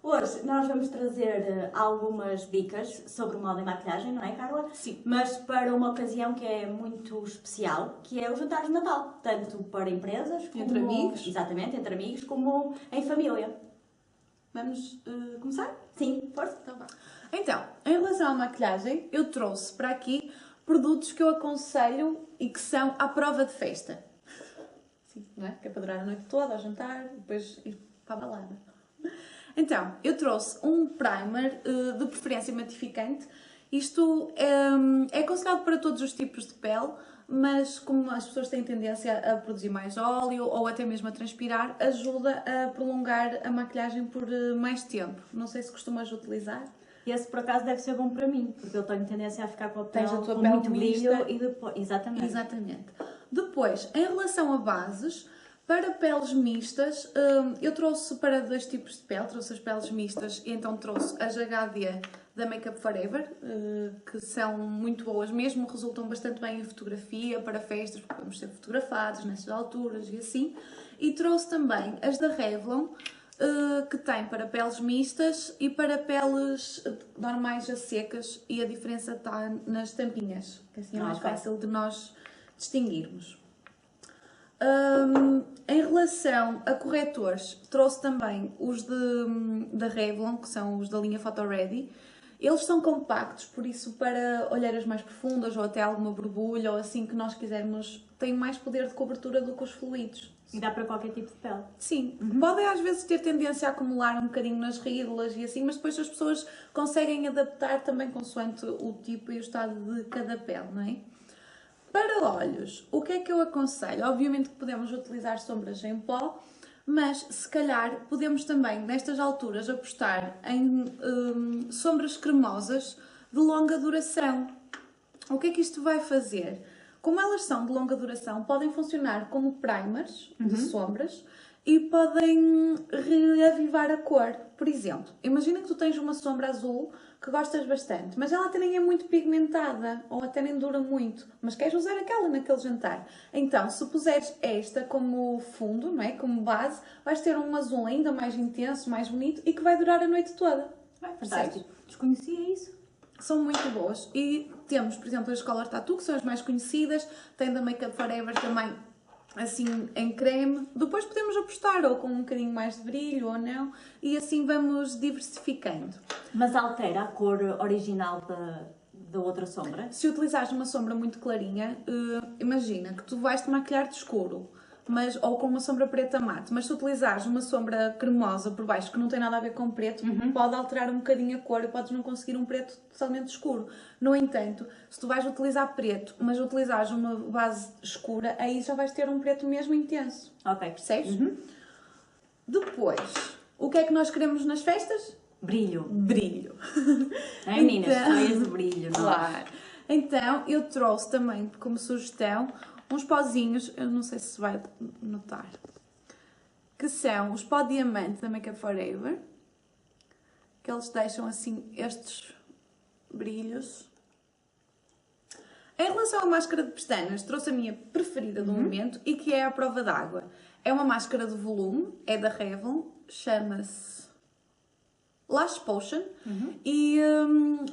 Hoje nós vamos trazer algumas dicas sobre moda e maquilhagem, não é, Carla? Sim. Mas para uma ocasião que é muito especial, que é o jantar de Natal, tanto para empresas como... Entre amigos. Exatamente, entre amigos, como em família. Vamos começar? Sim, força. Então vá. Então, em relação à maquilhagem, eu trouxe para aqui produtos que eu aconselho e que são à prova de festa. Sim, não é? Que é para durar a noite toda, ao jantar, depois ir para a balada. Então, eu trouxe um primer, de preferência matificante. Isto é aconselhado para todos os tipos de pele, mas como as pessoas têm tendência a produzir mais óleo ou até mesmo a transpirar, ajuda a prolongar a maquilhagem por mais tempo. Não sei se costumas utilizar. Esse, por acaso, deve ser bom para mim, porque eu tenho tendência a ficar com a pele Tens a tua com pele muito brilho mista. e depois... Exatamente. Exatamente. Depois, em relação a bases, para peles mistas, eu trouxe para dois tipos de pele, trouxe as peles mistas e então trouxe as HD da Make Up For Ever, que são muito boas mesmo, resultam bastante bem em fotografia, para festas, porque vamos ser fotografados nessas alturas e assim. E trouxe também as da Revlon, que tem para peles mistas e para peles normais a secas, e a diferença está nas tampinhas, que assim é mais fácil de nós distinguirmos. Em relação a corretores, trouxe também os da Revlon, que são os da linha Photo Ready. Eles são compactos, por isso para olheiras mais profundas ou até alguma borbulha ou assim que nós quisermos, têm mais poder de cobertura do que os fluidos. E dá para qualquer tipo de pele. Sim, podem às vezes ter tendência a acumular um bocadinho nas rígulas e assim, mas depois as pessoas conseguem adaptar também consoante o tipo e o estado de cada pele, não é? Para olhos, o que é que eu aconselho? Obviamente que podemos utilizar sombras em pó, mas se calhar podemos também, nestas alturas, apostar em sombras cremosas de longa duração. O que é que isto vai fazer? Como elas são de longa duração, podem funcionar como primers de sombras e podem reavivar a cor. Por exemplo, imagina que tu tens uma sombra azul que gostas bastante, mas ela até nem é muito pigmentada, ou até nem dura muito, mas queres usar aquela naquele jantar. Então, se puseres esta como fundo, não é? Como base, vais ter um azul ainda mais intenso, mais bonito e que vai durar a noite toda. Fantástico. Desconhecia isso. São muito boas. E temos, por exemplo, as Color Tattoo, que são as mais conhecidas, tem da Make Up For Ever também, assim, em creme. Depois podemos apostar ou com um bocadinho mais de brilho ou não, e assim vamos diversificando. Mas altera a cor original da outra sombra? Se utilizares uma sombra muito clarinha, imagina que tu vais-te maquilhar de escuro, ou com uma sombra preta mate, mas se utilizares uma sombra cremosa por baixo que não tem nada a ver com preto, pode alterar um bocadinho a cor e podes não conseguir um preto totalmente escuro. No entanto, se tu vais utilizar preto, mas utilizares uma base escura, aí já vais ter um preto mesmo intenso. Ok. Percebes? Depois, o que é que nós queremos nas festas? Brilho. Brilho. É, meninas? Cheias de brilho, não é? Claro. Então, eu trouxe também como sugestão uns pozinhos, eu não sei se vai notar, que são os pó diamante da Make Up For Ever, que eles deixam assim estes brilhos. Em relação à máscara de pestanas, trouxe a minha preferida do momento e que é a prova d'água. É uma máscara de volume, é da Revlon, chama-se Lash Potion e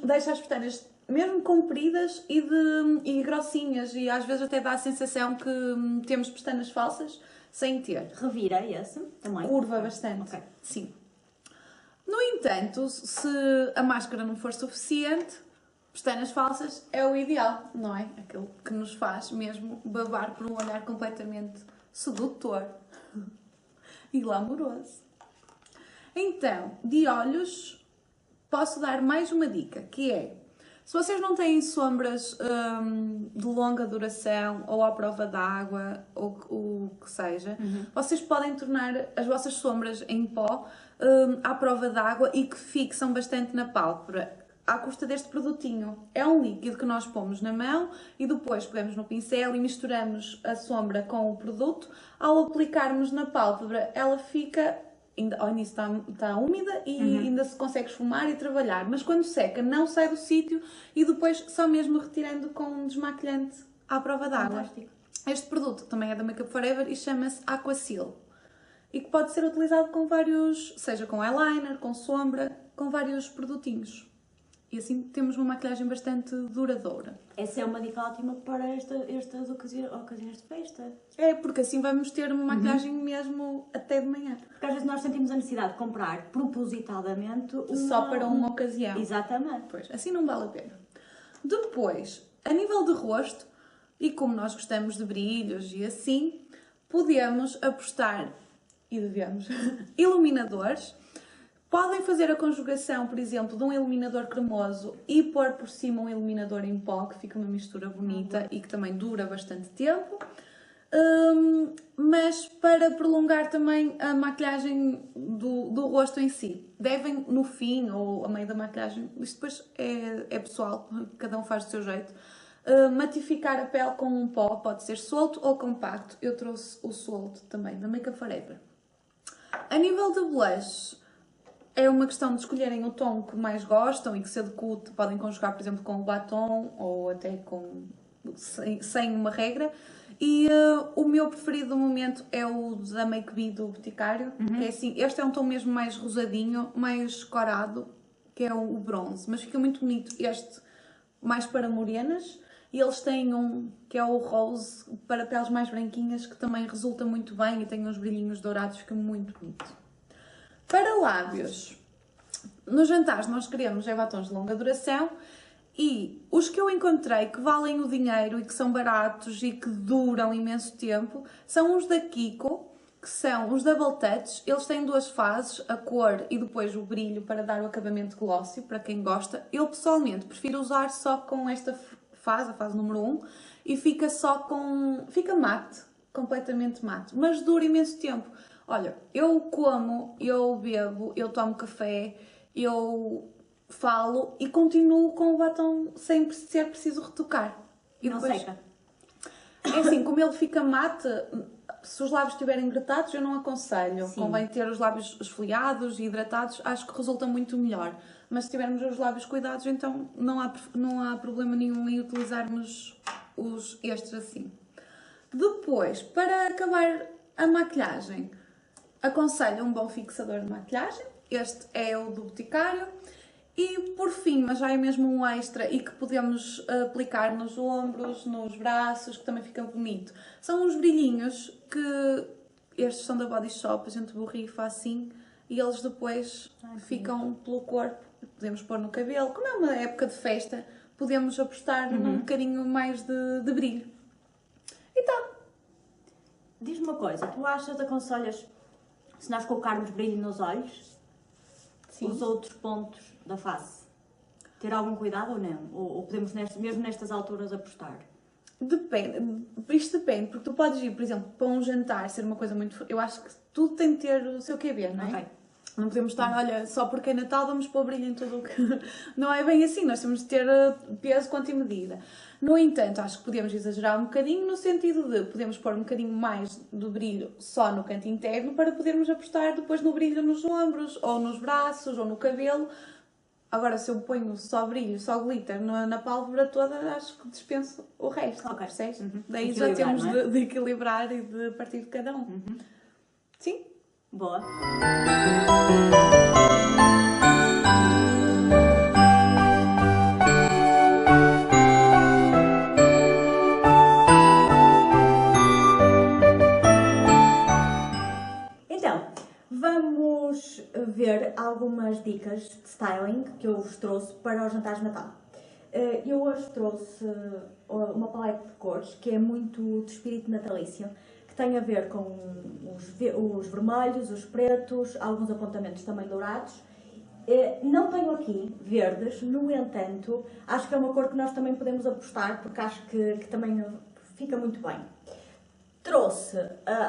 deixa as pestanas mesmo compridas e grossinhas, e às vezes até dá a sensação que temos pestanas falsas sem ter. Revira esse também? Curva bastante. Ok. Sim. No entanto, se a máscara não for suficiente, pestanas falsas é o ideal, não é? Aquilo que nos faz mesmo babar por um olhar completamente sedutor e glamouroso. Então, de olhos, posso dar mais uma dica, que é, se vocês não têm sombras de longa duração ou à prova d'água ou o que seja, vocês podem tornar as vossas sombras em pó à prova d'água e que fixam bastante na pálpebra, à custa deste produtinho. É um líquido que nós pomos na mão e depois pegamos no pincel e misturamos a sombra com o produto. Ao aplicarmos na pálpebra, ela fica... Ao início está úmida e ainda se consegue esfumar e trabalhar, mas quando seca não sai do sítio e depois só mesmo retirando com um desmaquilhante à prova d'água. Este produto também é da Make Up For Ever e chama-se Aquasil. e que pode ser utilizado com vários, seja com eyeliner, com sombra, com vários produtinhos. E assim temos uma maquilhagem bastante duradoura. Essa é uma dica ótima para estas ocasiões de festa. É, porque assim vamos ter uma maquilhagem mesmo até de manhã. Porque às vezes nós sentimos a necessidade de comprar propositadamente Só para uma ocasião. Exatamente. Pois, assim não vale a pena. Depois, a nível de rosto, e como nós gostamos de brilhos e assim, podemos apostar, e devemos, iluminadores. Podem fazer a conjugação, por exemplo, de um iluminador cremoso e pôr por cima um iluminador em pó, que fica uma mistura bonita e que também dura bastante tempo. Mas para prolongar também a maquilhagem do rosto em si, devem no fim ou a meio da maquilhagem, isto depois é pessoal, cada um faz do seu jeito, matificar a pele com um pó, pode ser solto ou compacto. Eu trouxe o solto também, da Make Up Forever. A nível de blush, é uma questão de escolherem o tom que mais gostam e que se adeque, podem conjugar, por exemplo, com o batom ou até sem uma regra. E o meu preferido do momento é o da Make Be do Boticário, que é assim, este é um tom mesmo mais rosadinho, mais corado, que é o bronze, mas fica muito bonito este mais para morenas. E eles têm um que é o rose para peles mais branquinhas, que também resulta muito bem e tem uns brilhinhos dourados, fica muito bonito. Para lábios, nos jantares nós queremos batons de longa duração e os que eu encontrei que valem o dinheiro e que são baratos e que duram imenso tempo são os da Kiko, que são os Double Touch. Eles têm duas fases, a cor e depois o brilho para dar o acabamento glossy, para quem gosta. Eu pessoalmente prefiro usar só com esta fase, a fase número 1, e fica fica mate, completamente mate, mas dura imenso tempo. Olha, eu como, eu bebo, eu tomo café, eu falo e continuo com o batom sem ser preciso retocar. E não depois, seca. é assim, como ele fica mate, se os lábios estiverem hidratados eu não aconselho. Sim. Convém ter os lábios esfoliados e hidratados, acho que resulta muito melhor. Mas se tivermos os lábios cuidados, então não há problema nenhum em utilizarmos estes assim. Depois, para acabar a maquilhagem, aconselho um bom fixador de maquilhagem. Este é o do Boticário. E por fim, mas já é mesmo um extra e que podemos aplicar nos ombros, nos braços, que também fica bonito. São uns brilhinhos que estes são da Body Shop, a gente borrifa assim e eles depois ficam pelo corpo. Podemos pôr no cabelo. Como é uma época de festa, podemos apostar num bocadinho mais de brilho. E tá. Diz-me uma coisa, tu aconselhas, se nós colocarmos brilho nos olhos, Sim. os outros pontos da face, ter algum cuidado ou não? Ou podemos, mesmo nestas alturas, apostar? Depende, isto depende, porque tu podes ir, por exemplo, para um jantar, ser uma coisa muito... Eu acho que tudo tem de ter o seu QB, não é? Ok. Não podemos estar, olha, só porque é Natal vamos pôr brilho em tudo o que... Não é bem assim, nós temos de ter peso, quanto e medida. No entanto, acho que podemos exagerar um bocadinho no sentido de podemos pôr um bocadinho mais do brilho só no canto interno para podermos apostar depois no brilho nos ombros, ou nos braços, ou no cabelo. Agora, se eu ponho só brilho, só glitter na pálpebra toda, acho que dispenso o resto, percebes? Daí já temos de equilibrar e de partir de cada um. Sim? Boa. Então, vamos ver algumas dicas de styling que eu vos trouxe para os jantares de Natal. Eu hoje trouxe uma paleta de cores que é muito de espírito natalício, que tem a ver com os vermelhos, os pretos, alguns apontamentos também dourados. Não tenho aqui verdes, no entanto, acho que é uma cor que nós também podemos apostar, porque acho que também fica muito bem. Trouxe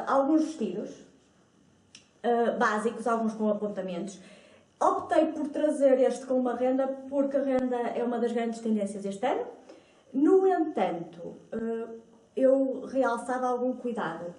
alguns vestidos básicos, alguns com apontamentos. Optei por trazer este com uma renda, porque a renda é uma das grandes tendências este ano. No entanto, eu realçava algum cuidado.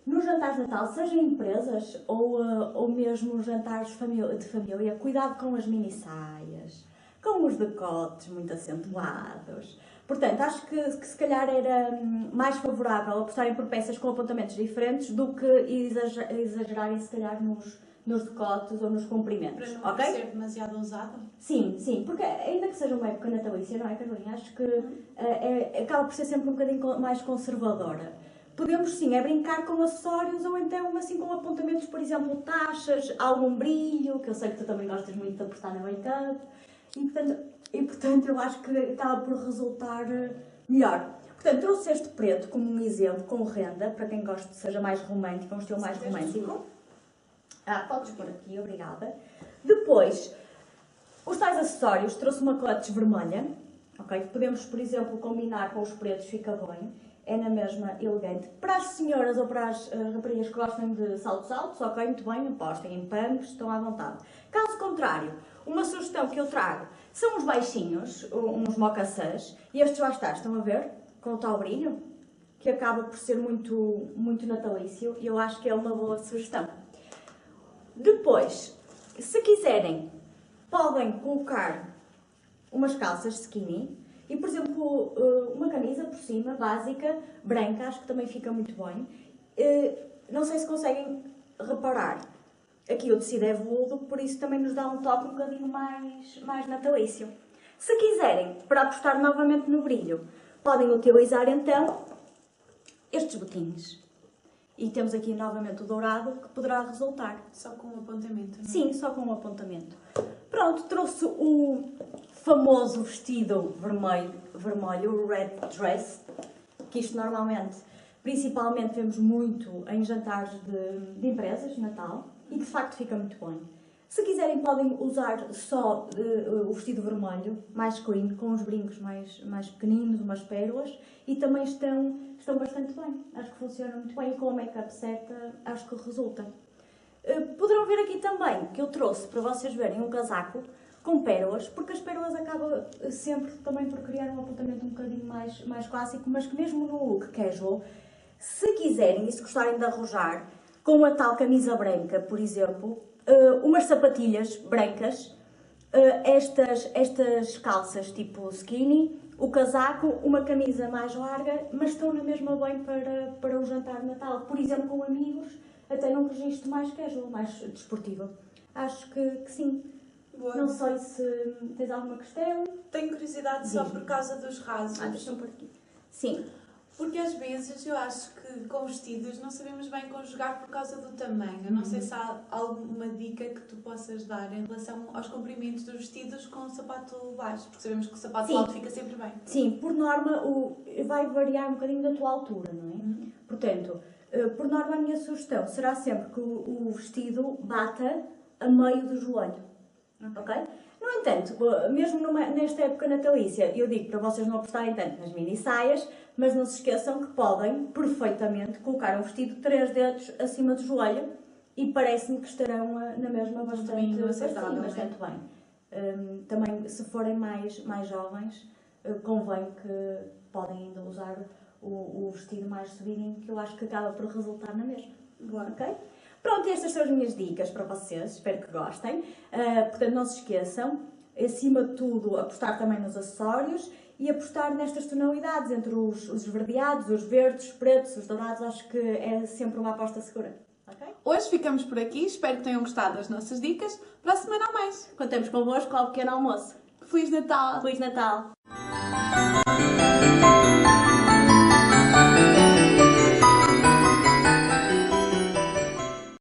Nos jantares de Natal, seja em empresas ou mesmo jantares de família, cuidado com as mini saias, com os decotes muito acentuados, Portanto, acho que se calhar era mais favorável apostarem por peças com apontamentos diferentes do que exagerarem se calhar nos decotes ou nos comprimentos. Para não ok? ser demasiado ousado? Sim, porque ainda que seja uma época natalícia, não é, Carolina? Acho que acaba por ser sempre um bocadinho mais conservadora. Podemos sim brincar com acessórios ou então assim com apontamentos, por exemplo, taxas, algum brilho, que eu sei que tu também gostas muito de apostar na make-up, e portanto eu acho que acaba por resultar melhor. Portanto, trouxe este preto como um exemplo, com renda, para quem gosta que seja mais romântico, um estilo mais romântico. Podes pôr aqui, obrigada. Depois, os tais acessórios, trouxe uma cotes vermelha, ok? Que podemos, por exemplo, combinar com os pretos, fica bem. É na mesma elegante. Para as senhoras ou para as raparigas que gostam de saltos altos, ok, muito bem, apostem em punks, estão à vontade. Caso contrário, uma sugestão que eu trago são os baixinhos, uns mocassins, e estes lá estão a ver, com o tal brilho, que acaba por ser muito, muito natalício, e eu acho que é uma boa sugestão. Depois, se quiserem, podem colocar umas calças skinny, e, por exemplo, uma camisa por cima, básica, branca, acho que também fica muito bem. Não sei se conseguem reparar, aqui o tecido é veludo, por isso também nos dá um toque um bocadinho mais natalício. Se quiserem, para apostar novamente no brilho, podem utilizar então estes botinhos. E temos aqui novamente o dourado, que poderá resultar. Só com um apontamento, não é? Sim, só com um apontamento. Pronto, trouxe o famoso vestido vermelho, o red dress, que isto normalmente, principalmente vemos muito em jantares de empresas, de Natal, e que de facto fica muito bem. Se quiserem podem usar só o vestido vermelho, mais clean, com os brincos mais pequeninos, umas pérolas, e também estão bastante bem. Acho que funciona muito bem, e com a make-up certa acho que resulta. Poderão ver aqui também que eu trouxe para vocês verem um casaco com pérolas, porque as pérolas acabam sempre também por criar um apontamento um bocadinho mais clássico, mas que mesmo no look casual, se quiserem e se gostarem de arrojar, com a tal camisa branca, por exemplo, umas sapatilhas brancas, estas calças tipo skinny, o casaco, uma camisa mais larga, mas estão na mesma bem para o jantar de Natal. Por exemplo, com amigos, até num registro mais casual, mais desportivo. Acho que sim. Boa. Não sei se tens alguma questão. Tenho curiosidade só por causa dos rasos. Deixa-me por aqui. Sim. Porque às vezes eu acho que com vestidos não sabemos bem conjugar por causa do tamanho. Eu não sei se há alguma dica que tu possas dar em relação aos comprimentos dos vestidos com o sapato baixo, porque sabemos que o sapato alto fica sempre bem. Sim, por norma vai variar um bocadinho da tua altura, não é? Portanto, por norma a minha sugestão será sempre que o vestido bata a meio do joelho. Ok? No entanto, mesmo nesta época natalícia, eu digo para vocês não apostarem tanto nas mini saias, mas não se esqueçam que podem perfeitamente colocar um vestido de 3 dedos acima do joelho e parece-me que estarão na mesma bastante bem. Também, se forem mais jovens, convém que podem ainda usar o vestido mais subidinho, que eu acho que acaba por resultar na mesma. Ok? Pronto, estas são as minhas dicas para vocês, espero que gostem. Portanto, não se esqueçam, acima de tudo, apostar também nos acessórios e apostar nestas tonalidades, entre os esverdeados, os verdes, os pretos, os dourados, acho que é sempre uma aposta segura. Okay? Hoje ficamos por aqui, espero que tenham gostado das nossas dicas. Para a semana a mais. Contamos convosco ao pequeno almoço. Feliz Natal! Feliz Natal!